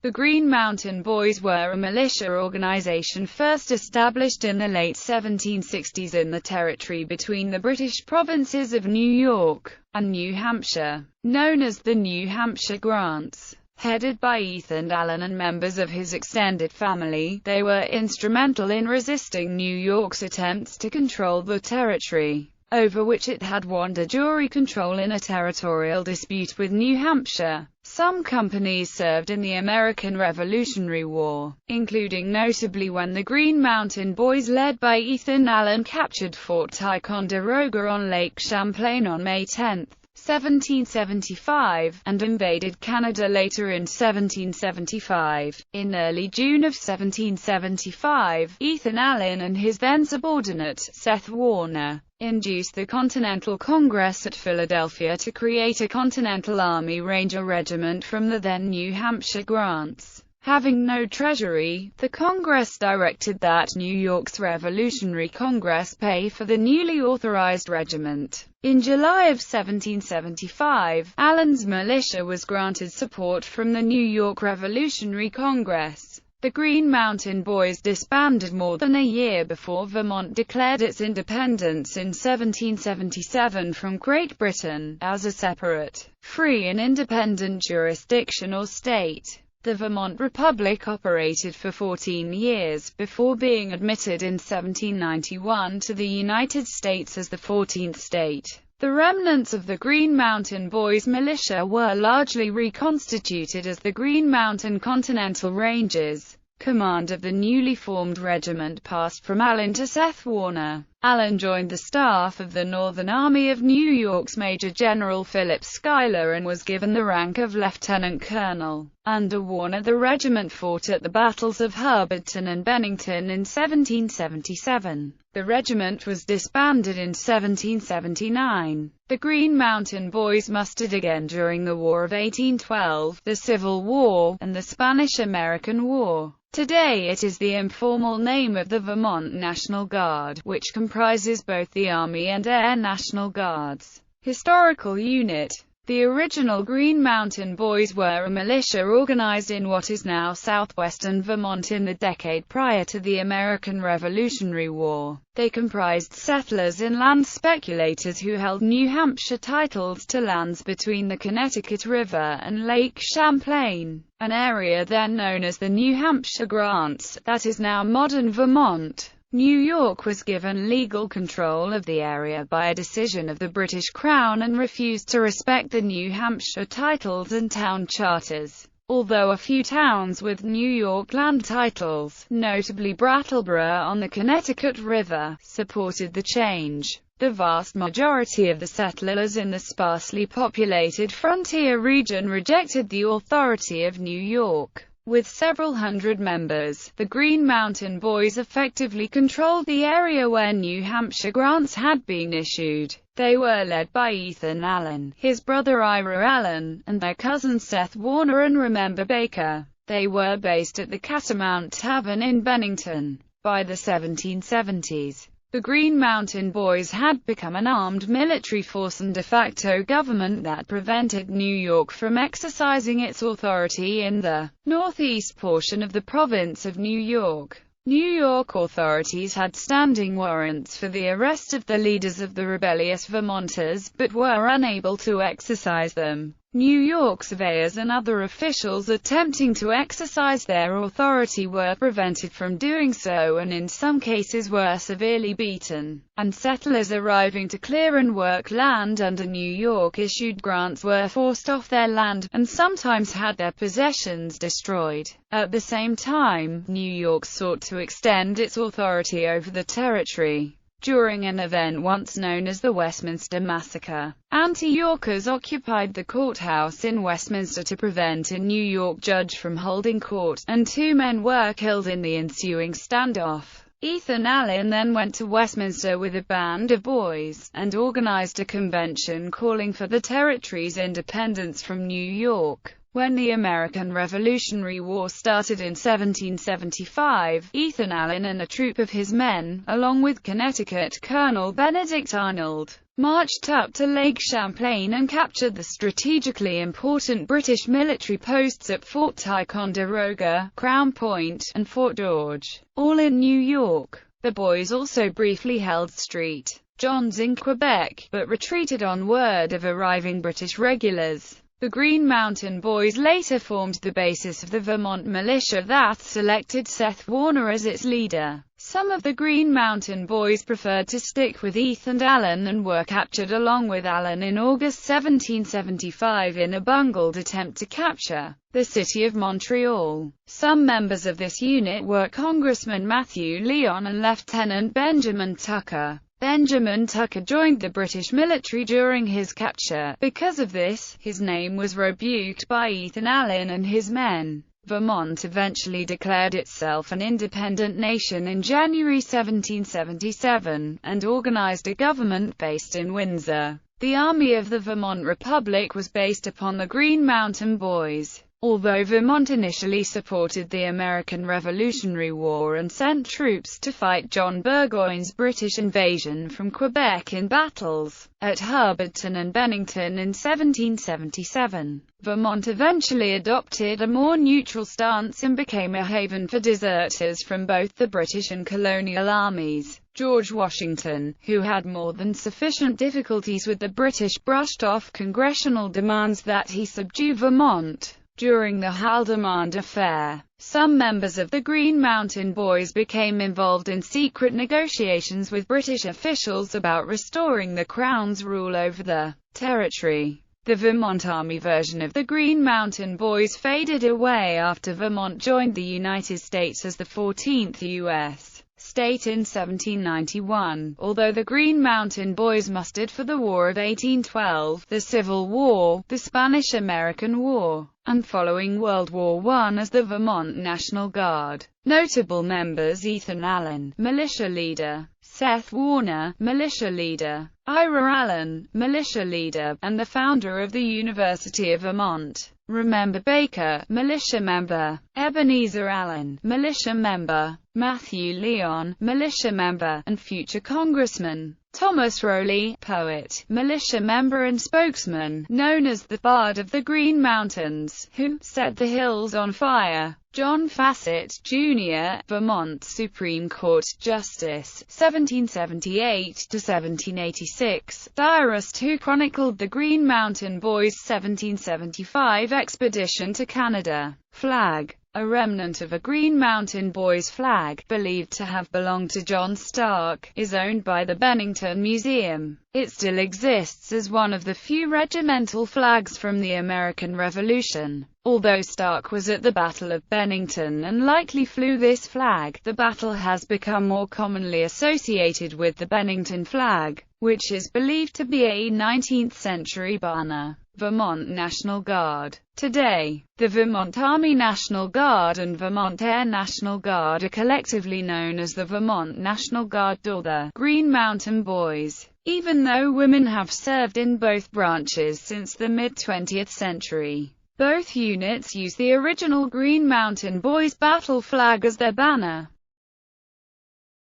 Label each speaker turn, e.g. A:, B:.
A: The Green Mountain Boys were a militia organization first established in the late 1760s in the territory between the British provinces of New York and New Hampshire, known as the New Hampshire Grants. Headed by Ethan Allen and members of his extended family, they were instrumental in resisting New York's attempts to control the territory, over which it had won de jure control in a territorial dispute with New Hampshire. Some companies served in the American Revolutionary War, including notably when the Green Mountain Boys led by Ethan Allen captured Fort Ticonderoga on Lake Champlain on May 10, 1775, and invaded Canada later in 1775. In early June of 1775, Ethan Allen and his then-subordinate, Seth Warner, induced the Continental Congress at Philadelphia to create a Continental Army Ranger Regiment from the then New Hampshire Grants. Having no treasury, the Congress directed that New York's Revolutionary Congress pay for the newly authorized regiment. In July of 1775, Allen's militia was granted support from the New York Revolutionary Congress. The Green Mountain Boys disbanded more than a year before Vermont declared its independence in 1777 from Great Britain, as a separate, free and independent jurisdiction or state. The Vermont Republic operated for 14 years, before being admitted in 1791 to the United States as the 14th state. The remnants of the Green Mountain Boys militia were largely reconstituted as the Green Mountain Continental Rangers. Command of the newly formed regiment passed from Allen to Seth Warner. Allen joined the staff of the Northern Army of New York's Major General Philip Schuyler and was given the rank of lieutenant colonel. Under Warner, the regiment fought at the battles of Hubbardton and Bennington in 1777. The regiment was disbanded in 1779. The Green Mountain Boys mustered again during the War of 1812, the Civil War, and the Spanish-American War. Today it is the informal name of the Vermont National Guard, which comprises both the Army and Air National Guards. Historical unit. The original Green Mountain Boys were a militia organized in what is now southwestern Vermont in the decade prior to the American Revolutionary War. They comprised settlers and land speculators who held New Hampshire titles to lands between the Connecticut River and Lake Champlain, an area then known as the New Hampshire Grants, that is now modern Vermont. New York was given legal control of the area by a decision of the British Crown and refused to respect the New Hampshire titles and town charters. Although a few towns with New York land titles, notably Brattleboro on the Connecticut River, supported the change, the vast majority of the settlers in the sparsely populated frontier region rejected the authority of New York. With several hundred members, the Green Mountain Boys effectively controlled the area where New Hampshire grants had been issued. They were led by Ethan Allen, his brother Ira Allen, and their cousins Seth Warner and Remember Baker. They were based at the Catamount Tavern in Bennington. By the 1770s, the Green Mountain Boys had become an armed military force and de facto government that prevented New York from exercising its authority in the northeast portion of the province of New York. New York authorities had standing warrants for the arrest of the leaders of the rebellious Vermonters, but were unable to exercise them. New York surveyors and other officials attempting to exercise their authority were prevented from doing so and in some cases were severely beaten, and settlers arriving to clear and work land under New York-issued grants were forced off their land, and sometimes had their possessions destroyed. At the same time, New York sought to extend its authority over the territory. During an event once known as the Westminster Massacre, anti-Yorkers occupied the courthouse in Westminster to prevent a New York judge from holding court, and 2 men were killed in the ensuing standoff. Ethan Allen then went to Westminster with a band of boys, and organized a convention calling for the territory's independence from New York. When the American Revolutionary War started in 1775, Ethan Allen and a troop of his men, along with Connecticut Colonel Benedict Arnold, marched up to Lake Champlain and captured the strategically important British military posts at Fort Ticonderoga, Crown Point, and Fort George, all in New York. The boys also briefly held St. John's in Quebec, but retreated on word of arriving British regulars. The Green Mountain Boys later formed the basis of the Vermont militia that selected Seth Warner as its leader. Some of the Green Mountain Boys preferred to stick with Ethan Allen and were captured along with Allen in August 1775 in a bungled attempt to capture the city of Montreal. Some members of this unit were Congressman Matthew Lyon and Lieutenant Benjamin Tucker. Benjamin Tucker joined the British military during his capture. Because of this, his name was rebuked by Ethan Allen and his men. Vermont eventually declared itself an independent nation in January 1777, and organized a government based in Windsor. The Army of the Vermont Republic was based upon the Green Mountain Boys. Although Vermont initially supported the American Revolutionary War and sent troops to fight John Burgoyne's British invasion from Quebec in battles at Hubbardton and Bennington in 1777, Vermont eventually adopted a more neutral stance and became a haven for deserters from both the British and colonial armies. George Washington, who had more than sufficient difficulties with the British, brushed off congressional demands that he subdue Vermont. During the Haldimand Affair, some members of the Green Mountain Boys became involved in secret negotiations with British officials about restoring the Crown's rule over the territory. The Vermont Army version of the Green Mountain Boys faded away after Vermont joined the United States as the 14th U.S. state in 1791. Although the Green Mountain Boys mustered for the War of 1812, the Civil War, the Spanish-American War, and following World War I as the Vermont National Guard. Notable members: Ethan Allen, militia leader; Seth Warner, militia leader; Ira Allen, militia leader, and the founder of the University of Vermont. Remember Baker, militia member; Ebenezer Allen, militia member; Matthew Lyon, militia member, and future congressman. Thomas Rowley, poet, militia member and spokesman, known as the Bard of the Green Mountains, who set the hills on fire. John Fassett, Jr., Vermont Supreme Court Justice, 1778 to 1786. Diarist who chronicled the Green Mountain Boys' 1775 expedition to Canada. Flag. A remnant of a Green Mountain Boys flag, believed to have belonged to John Stark, is owned by the Bennington Museum. It still exists as one of the few regimental flags from the American Revolution. Although Stark was at the Battle of Bennington and likely flew this flag, the battle has become more commonly associated with the Bennington flag, which is believed to be a 19th-century banner. Vermont National Guard. Today, the Vermont Army National Guard and Vermont Air National Guard are collectively known as the Vermont National Guard or the Green Mountain Boys. Even though women have served in both branches since the mid-20th century, both units use the original Green Mountain Boys battle flag as their banner.